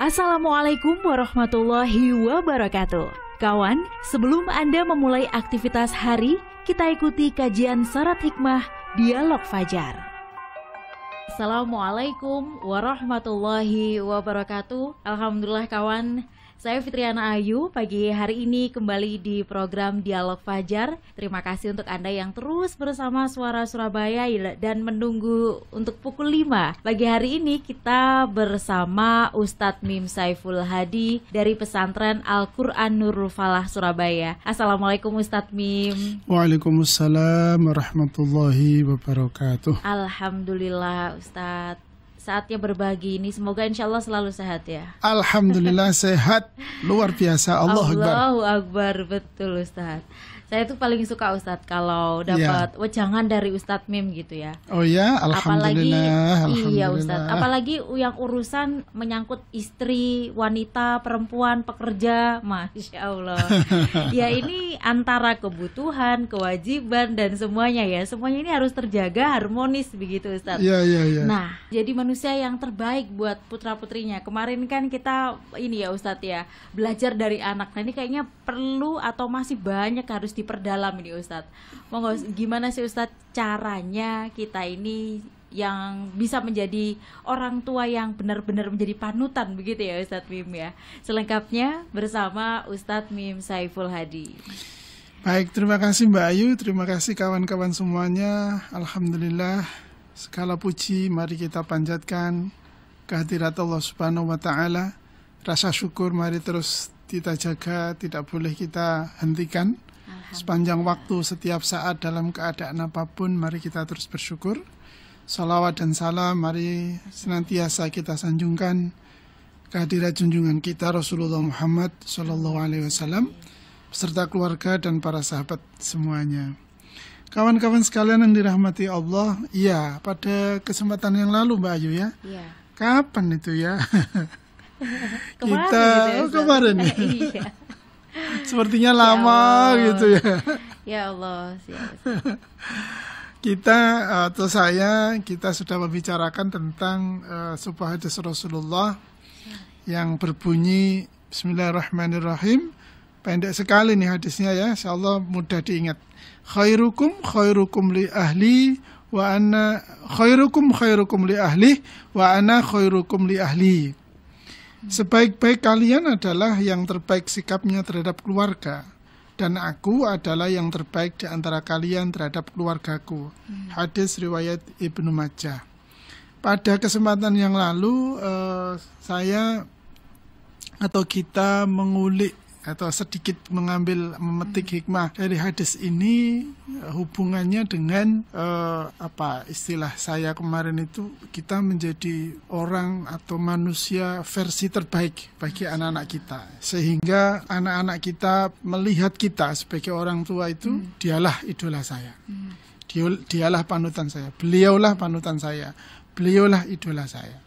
Assalamualaikum warahmatullahi wabarakatuh. Kawan, sebelum Anda memulai aktivitas hari, kita ikuti kajian Syarat Hikmah Dialog Fajar. Assalamualaikum warahmatullahi wabarakatuh. Alhamdulillah kawan, saya Fitriana Ayu. Pagi hari ini kembali di program Dialog Fajar. Terima kasih untuk Anda yang terus bersama Suara Surabaya dan menunggu untuk pukul 5. Pagi hari ini kita bersama Ustadz Mim Saiful Hadi dari Pesantren Al-Quran Nurul Falah Surabaya. Assalamualaikum Ustadz Mim. Waalaikumsalam warahmatullahi wabarakatuh. Alhamdulillah Ustadz. Saatnya berbagi ini, semoga insya Allah selalu sehat ya. Alhamdulillah sehat, luar biasa. Allahu Akbar, betul Ustadz. Saya tuh paling suka Ustadz kalau dapat wejangan dari Ustadz Mim gitu ya. Oh ya, alhamdulillah. Iya Ustadz, apalagi yang urusan menyangkut istri, wanita, perempuan, pekerja, Masya Allah. Ya ini antara kebutuhan, kewajiban dan semuanya ya. Semuanya ini harus terjaga harmonis begitu Ustadz. Iya. Nah, jadi manusia yang terbaik buat putra-putrinya. Kemarin kan kita ini ya Ustadz ya, belajar dari anak. Nah ini kayaknya perlu atau masih banyak harus diperdalam ini Ustadz. Monggo, gimana sih Ustadz caranya kita ini yang bisa menjadi orang tua yang benar-benar menjadi panutan begitu ya Ustadz Mim ya. Selengkapnya bersama Ustadz Mim Saiful Hadi. Baik, terima kasih Mbak Ayu, terima kasih kawan-kawan semuanya. Alhamdulillah, segala puji mari kita panjatkan kehadirat Allah Subhanahu wa Ta'ala. Rasa syukur mari terus kita jaga, tidak boleh kita hentikan. Sepanjang waktu, setiap saat, dalam keadaan apapun, mari kita terus bersyukur. Salawat dan salam mari senantiasa kita sanjungkan kehadirat junjungan kita Rasulullah Muhammad SAW beserta keluarga dan para sahabat semuanya. Kawan-kawan sekalian yang dirahmati Allah, iya, pada kesempatan yang lalu Mbak Ayu ya. Iya. Kapan itu ya? Kemarin ya. Iya. Sepertinya lama ya gitu ya. Ya Allah, siap. Kita atau kita sudah membicarakan tentang sebuah hadis Rasulullah yang berbunyi Bismillahirrahmanirrahim. Pendek sekali nih hadisnya ya, insyaallah mudah diingat. Khairukum li ahli wa ana khairukum li ahli wa ana khairukum li ahli. Sebaik-baik kalian adalah yang terbaik sikapnya terhadap keluarga, dan aku adalah yang terbaik di antara kalian terhadap keluargaku. Hadis riwayat Ibnu Majah. Pada kesempatan yang lalu kita mengulik atau sedikit memetik hikmah dari hadis ini, hubungannya dengan istilah saya kemarin itu, kita menjadi orang atau manusia versi terbaik bagi anak-anak kita, sehingga anak-anak kita melihat kita sebagai orang tua itu dialah idola saya, dialah panutan saya, beliaulah panutan saya, beliaulah idola saya,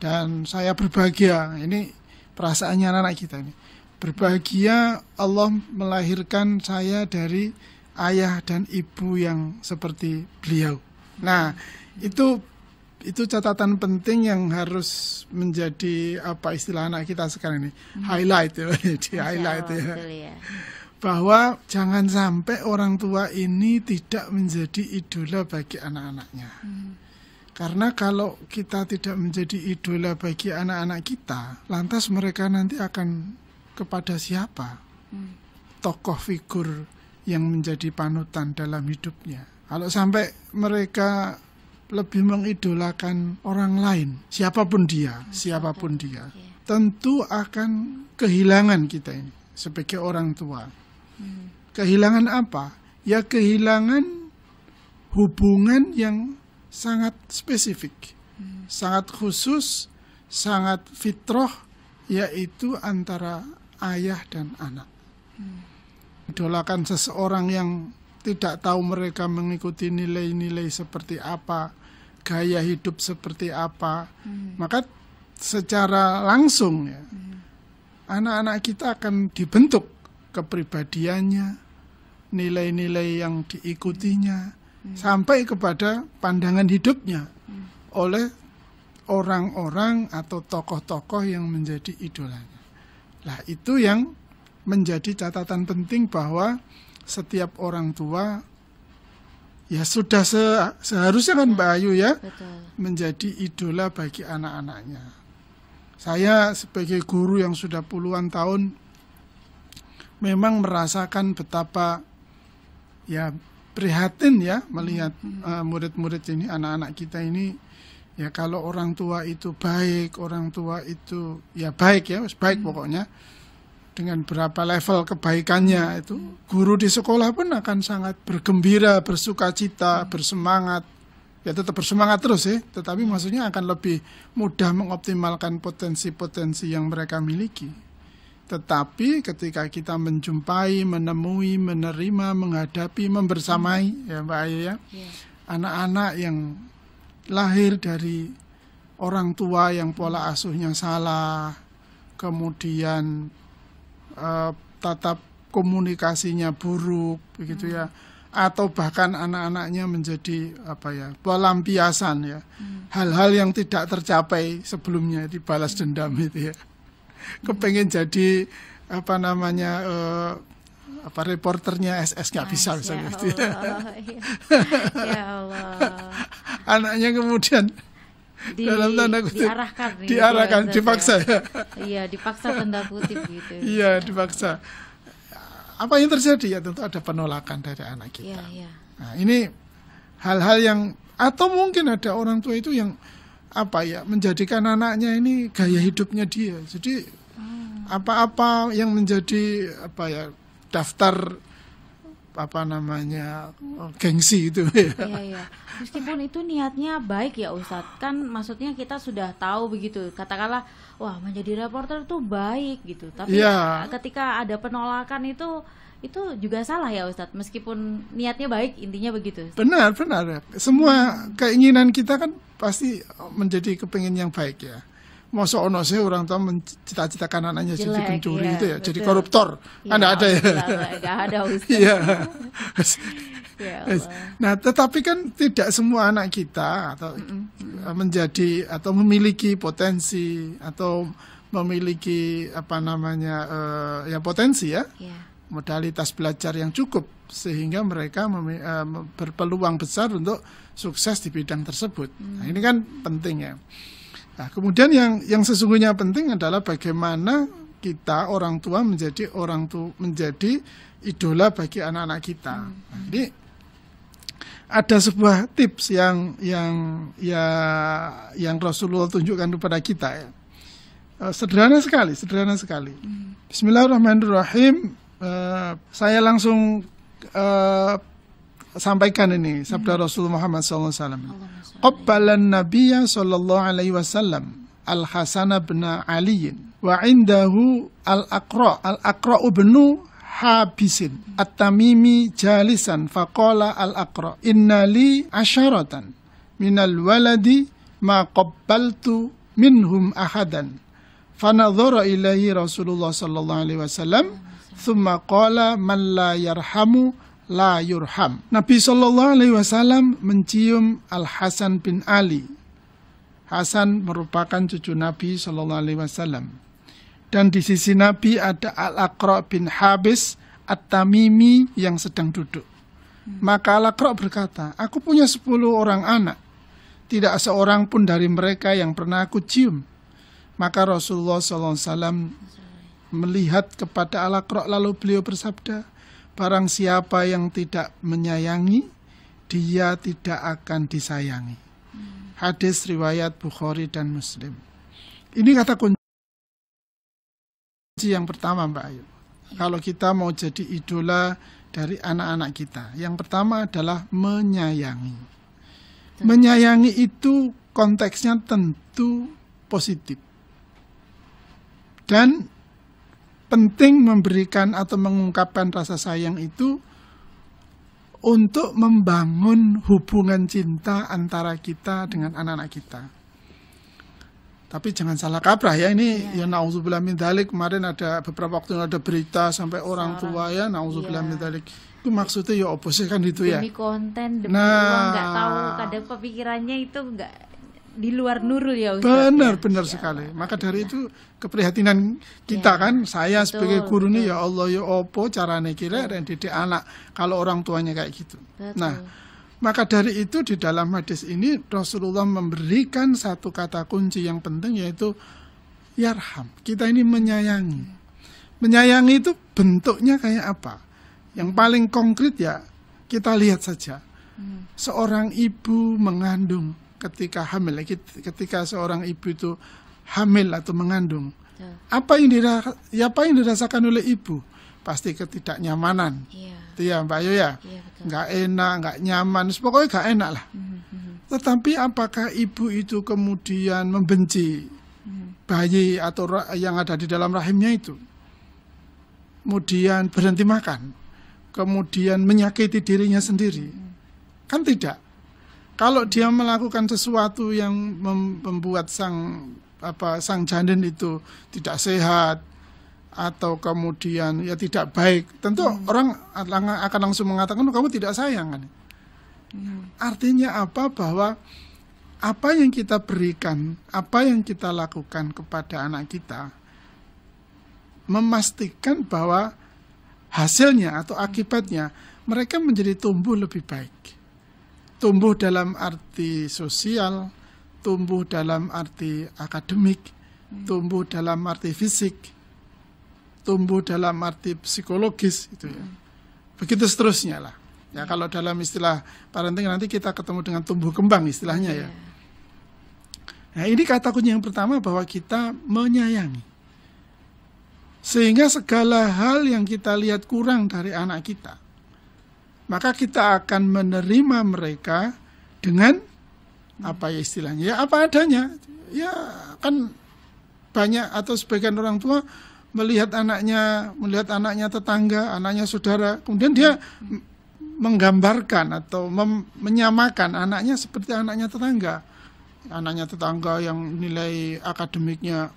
dan saya berbahagia. Ini perasaannya anak-anak kita ini. Berbahagia Allah melahirkan saya dari ayah dan ibu yang seperti beliau. Nah, itu catatan penting yang harus menjadi istilah anak kita sekarang ini. Highlight ya, highlight ya. Bahwa jangan sampai orang tua ini tidak menjadi idola bagi anak-anaknya. Karena kalau kita tidak menjadi idola bagi anak-anak kita, lantas mereka nanti akan kepada siapa tokoh figur yang menjadi panutan dalam hidupnya. Kalau sampai mereka lebih mengidolakan orang lain, siapapun dia, tentu akan kehilangan kita ini sebagai orang tua. Kehilangan apa? Ya kehilangan hubungan yang sangat spesifik, sangat khusus, sangat fitrah, yaitu antara ayah dan anak. Idolakan seseorang yang tidak tahu mereka mengikuti nilai-nilai seperti apa, gaya hidup seperti apa, maka secara langsung ya, anak-anak kita akan dibentuk kepribadiannya, nilai-nilai yang diikutinya, sampai kepada pandangan hidupnya oleh orang-orang atau tokoh-tokoh yang menjadi idolanya. Nah, itu yang menjadi catatan penting bahwa setiap orang tua ya sudah seharusnya kan Mbak Ayu ya, Betul. menjadi idola bagi anak-anaknya. Saya sebagai guru yang sudah puluhan tahun memang merasakan betapa ya prihatin ya melihat murid-murid ini, anak-anak kita ini, ya kalau orang tua itu baik, orang tua itu ya baik ya, baik pokoknya, dengan berapa level kebaikannya itu, guru di sekolah pun akan sangat bergembira, bersukacita, bersemangat. Ya tetap bersemangat terus ya, tetapi maksudnya akan lebih mudah mengoptimalkan potensi-potensi yang mereka miliki. Tetapi ketika kita menjumpai, menemui, menerima, menghadapi, membersamai, ya Mbak Ayu ya, anak-anak yang lahir dari orang tua yang pola asuhnya salah, kemudian tata komunikasinya buruk, begitu ya, atau bahkan anak-anaknya menjadi apa ya, pelampiasan ya, hal-hal yang tidak tercapai sebelumnya, dibalas dendam itu ya, kepengen jadi apa namanya apa reporternya SS nggak bisa misalnya gitu ya. Ya Allah. Anaknya kemudian dalam tanda kutip diarahkan, dipaksa ya. Iya, dipaksa tanda kutip gitu. Iya, dipaksa. Apa yang terjadi ya, tentu ada penolakan dari anak kita. Iya. Nah, ini hal-hal yang, atau mungkin ada orang tua itu yang apa ya, menjadikan anaknya ini gaya hidupnya dia. Jadi apa-apa yang menjadi apa ya, daftar apa namanya, gengsi itu ya. Iya. Meskipun itu niatnya baik ya Ustadz, kan maksudnya kita sudah tahu begitu, katakanlah wah menjadi reporter itu baik gitu, tapi ketika ada penolakan itu juga salah ya Ustadz, meskipun niatnya baik, intinya begitu. Benar ya. Semua keinginan kita kan pasti menjadi kepingin yang baik ya. Masa ono sih orang tua mencita-citakan anaknya jadi pencuri itu ya, betul. Jadi koruptor, kan ada ya. Nggak ada Ustadz. Iya. Ya nah, tetapi kan tidak semua anak kita atau menjadi atau memiliki potensi atau memiliki apa namanya ya potensi ya, modalitas belajar yang cukup sehingga mereka berpeluang besar untuk sukses di bidang tersebut. Nah, ini kan penting ya. Nah, kemudian yang sesungguhnya penting adalah bagaimana kita orang tua menjadi idola bagi anak-anak kita. Nah, ini ada sebuah tips yang Rasulullah tunjukkan kepada kita ya. Sederhana sekali. Bismillahirrahmanirrahim. Saya langsung sampaikan ini sabda Rasulullah Muhammad SAW. Qabbalan Nabiyya sallallahu alaihi wasallam Al-Hasan bin Ali wa indahu Al-Aqra ibnu Habisin At-Tamimi jalisan faqala Al-Aqra inna li asharatan minal waladi ma qabbaltu minhum ahadan fanadhara ilaihi Rasulullah sallallahu alaihi wasallam thumma qala man la yarhamu la yurham. Nabi sallallahu alaihi wasallam mencium Al-Hasan bin Ali. Hasan merupakan cucu Nabi sallallahu alaihi wasallam. Dan di sisi Nabi ada Al-Aqra bin Habis At-Tamimi yang sedang duduk. Maka Al-Aqra berkata, aku punya 10 orang anak. Tidak seorang pun dari mereka yang pernah aku cium. Maka Rasulullah SAW melihat kepada Al-Aqra lalu beliau bersabda, barang siapa yang tidak menyayangi, dia tidak akan disayangi. Hadis riwayat Bukhari dan Muslim. Ini kata kunci yang pertama Mbak Ayu. Kalau kita mau jadi idola dari anak-anak kita, yang pertama adalah menyayangi. Menyayangi itu konteksnya tentu positif. Dan penting memberikan atau mengungkapkan rasa sayang itu untuk membangun hubungan cinta antara kita dengan anak-anak kita. Tapi jangan salah kaprah ya, ini ya na'udzubillah min dzalik. Kemarin ada beberapa waktu ada berita sampai orang tua ya na'udzubillah min dzalik. Itu maksudnya ya apa sih kan itu ya. Demi konten, demi uang, nggak tahu kadang pemikirannya itu nggak di luar Nurul ya Ustaz. Benar sekali. Maka dari itu keprihatinan kita kan, saya sebagai guru nih, ya Allah ya opo carane kira dan didik anak kalau orang tuanya kayak gitu. Betul. Nah, maka dari itu di dalam hadis ini Rasulullah memberikan satu kata kunci yang penting, yaitu yarham. Kita ini menyayangi. Menyayangi itu bentuknya kayak apa? Yang paling konkret ya kita lihat saja. Seorang ibu mengandung ketika hamil, ketika seorang ibu itu hamil atau mengandung, apa yang dirasakan oleh ibu? Pasti ketidaknyamanan. Itu ya Mbak Ayu ya, nggak enak, nggak nyaman, pokoknya nggak enak lah. Tetapi apakah ibu itu kemudian membenci bayi atau yang ada di dalam rahimnya itu? Kemudian berhenti makan, kemudian menyakiti dirinya sendiri? Kan tidak. Kalau dia melakukan sesuatu yang membuat sang janin itu tidak sehat atau kemudian ya tidak baik, tentu orang akan langsung mengatakan, kamu tidak sayang kan? Artinya apa? Bahwa apa yang kita berikan, apa yang kita lakukan kepada anak kita, memastikan bahwa hasilnya atau akibatnya mereka menjadi tumbuh lebih baik. Tumbuh dalam arti sosial, tumbuh dalam arti akademik, tumbuh dalam arti fisik, tumbuh dalam arti psikologis, itu ya. Begitu seterusnya lah. Ya, kalau dalam istilah parenting nanti kita ketemu dengan tumbuh kembang istilahnya ya. Nah, ini kata kunci yang pertama, bahwa kita menyayangi. Sehingga segala hal yang kita lihat kurang dari anak kita, maka kita akan menerima mereka dengan apa ya istilahnya, ya apa adanya. Ya kan banyak atau sebagian orang tua melihat anaknya tetangga, anaknya saudara, kemudian dia menggambarkan atau menyamakan anaknya seperti anaknya tetangga. Anaknya tetangga yang nilai akademiknya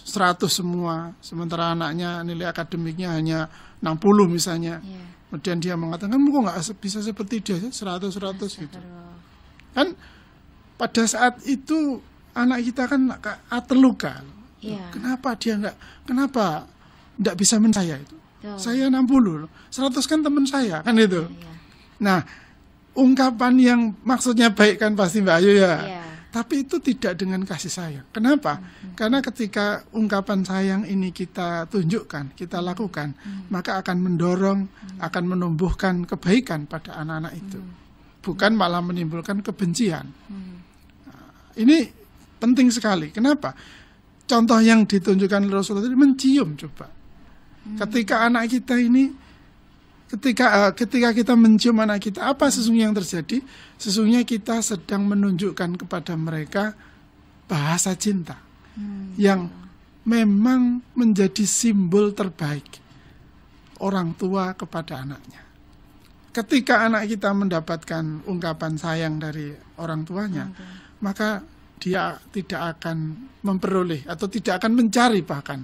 100 semua, sementara anaknya nilai akademiknya hanya 60 misalnya. Kemudian dia mengatakan, kok nggak bisa seperti dia, 100 gitu. Kan pada saat itu anak kita kan terluka. Kenapa dia kenapa nggak bisa saya itu? Saya 60, 100 kan teman saya, kan itu. Nah, ungkapan yang maksudnya baik kan pasti Mbak Ayu ya. Tapi itu tidak dengan kasih sayang. Kenapa? Karena ketika ungkapan sayang ini kita tunjukkan, kita lakukan, maka akan mendorong, akan menumbuhkan kebaikan pada anak-anak itu. Bukan malah menimbulkan kebencian. Nah, ini penting sekali. Kenapa? Contoh yang ditunjukkan Rasulullah itu mencium coba. Ketika anak kita ini, ketika kita mencium anak kita, apa sesungguhnya yang terjadi? Sesungguhnya kita sedang menunjukkan kepada mereka bahasa cinta yang memang menjadi simbol terbaik orang tua kepada anaknya. Ketika anak kita mendapatkan ungkapan sayang dari orang tuanya, maka dia tidak akan memperoleh atau tidak akan mencari bahkan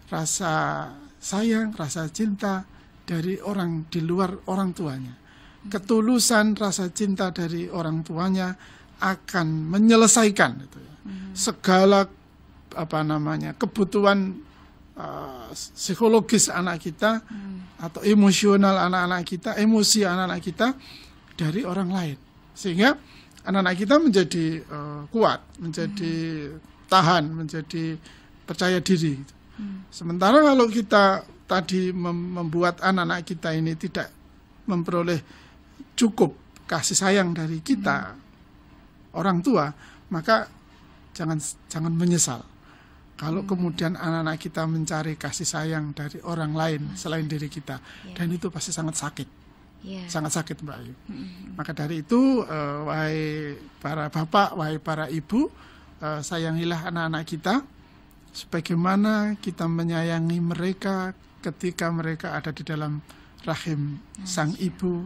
rasa sayang, rasa cinta dari orang di luar orang tuanya. Ketulusan rasa cinta dari orang tuanya akan menyelesaikan itu ya, segala kebutuhan psikologis anak kita atau emosional anak-anak kita, emosi anak-anak kita dari orang lain, sehingga anak-anak kita menjadi kuat, menjadi tahan, menjadi percaya diri. Sementara kalau kita tadi membuat anak-anak kita ini tidak memperoleh cukup kasih sayang dari kita, orang tua, maka jangan menyesal kalau kemudian anak-anak kita mencari kasih sayang dari orang lain selain diri kita, dan itu pasti sangat sakit, sangat sakit Mbak Ayu. Maka dari itu, wahai para bapak, wahai para ibu, sayangilah anak-anak kita sebagaimana kita menyayangi mereka ketika mereka ada di dalam rahim sang ibu,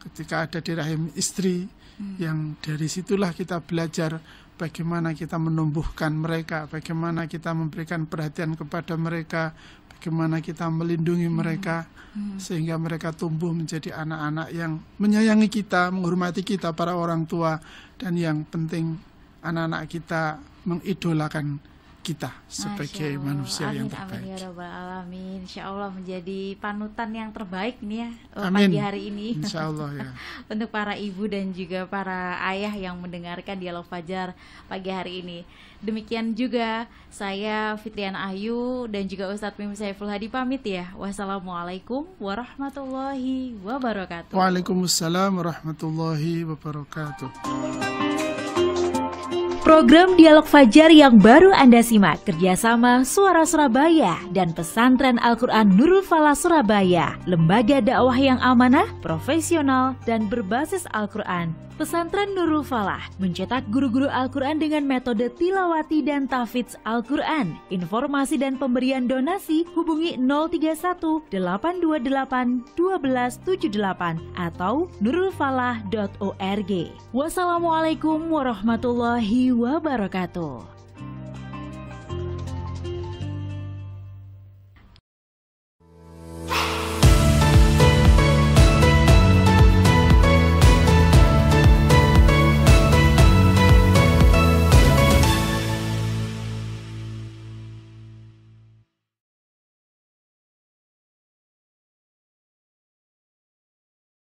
ketika ada di rahim istri, yang dari situlah kita belajar bagaimana kita menumbuhkan mereka, bagaimana kita memberikan perhatian kepada mereka, bagaimana kita melindungi mereka, sehingga mereka tumbuh menjadi anak-anak yang menyayangi kita, menghormati kita, para orang tua, dan yang penting anak-anak kita mengidolakan kita sebagai Masya Allah. manusia yang Amin, terbaik. amin ya Rabbal Alamin. Insya Allah menjadi panutan yang terbaik nih ya Amin. pagi hari ini. Insya Allah ya. Untuk para ibu dan juga para ayah yang mendengarkan Dialog Fajar pagi hari ini. Demikian juga saya Fitriana Ayu dan juga Ustadz Mim Saiful Hadi pamit ya. Wassalamualaikum warahmatullahi wabarakatuh. Waalaikumsalam warahmatullahi wabarakatuh. Program Dialog Fajar yang baru Anda simak kerjasama Suara Surabaya dan Pesantren Al-Quran Nurul Falah Surabaya, lembaga dakwah yang amanah, profesional, dan berbasis Al-Quran. Pesantren Nurul Falah mencetak guru-guru Al-Quran dengan metode tilawati dan tahfidz Al-Quran. Informasi dan pemberian donasi hubungi 031 828 1278 atau nurulfalah.org. Wassalamualaikum warahmatullahi wabarakatuh.